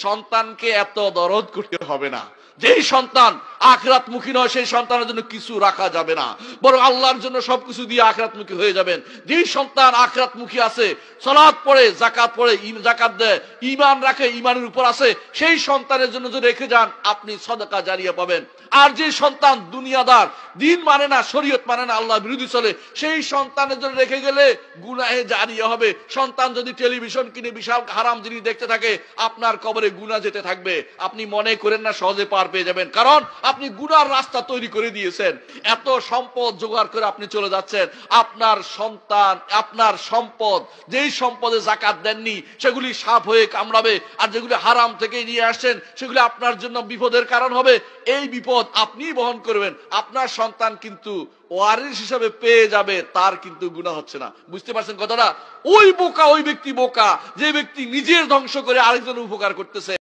সন্তানকে এত দরদ করতে হবে না। যেই সন্তান আখিরাতমুখী নয় সেই সন্তানের জন্য কিছু রাখা যাবে না, বরং আল্লাহর জন্য সবকিছু দিয়ে আখিরাতমুখী হয়ে যাবেন। যেই সন্তান আখিরাতমুখী আছে, সালাত পড়ে, যাকাত পড়ে, যাকাত দেয়, ঈমান রাখে, ঈমানের উপর আছে, সেই সন্তানের জন্য যদি রেখে যান আপনি সদকা জারিয়া পাবেন। আর যে সন্তান দুনিয়াদার, দিন মানে না, শরীয়ত মানে না, আল্লাহ বিরোধী চলে, সেই সন্তানের জন্য রেখে গেলে গুনাহে জারিয়া হবে। সন্তান যদি টেলিভিশন কিনে বিশাল হারাম জিনিস দেখতে থাকে, আপনার কবরে গুনাহ যেতে থাকবে। আপনি মনে করেন না সহজে পার পেয়ে যাবেন, কারণ আপনি গুনার রাস্তা তৈরি করে দিয়েছেন। এত সম্পদ জোগাড় করে আপনি চলে যাচ্ছেন, আপনার সন্তান, আপনার সম্পদ, যেই সম্পদে যাকাত দেননি সেগুলি সাপ হয়ে কামড়াবে, আর যেগুলি হারাম থেকে নিয়ে আসছেন সেগুলি আপনার জন্য বিপদের কারণ হবে। এই বিপদ আপনিই বহন করবেন, আপনার সন্তান কিন্তু ওয়ারিস হিসাবে পেয়ে যাবে, তার কিন্তু গুনাহ হচ্ছে না। বুঝতে পারছেন কথাটা? ওই বোকা, ওই ব্যক্তি বোকা যে ব্যক্তি নিজের ধ্বংস করে আরেকজনের উপকার করতেছে।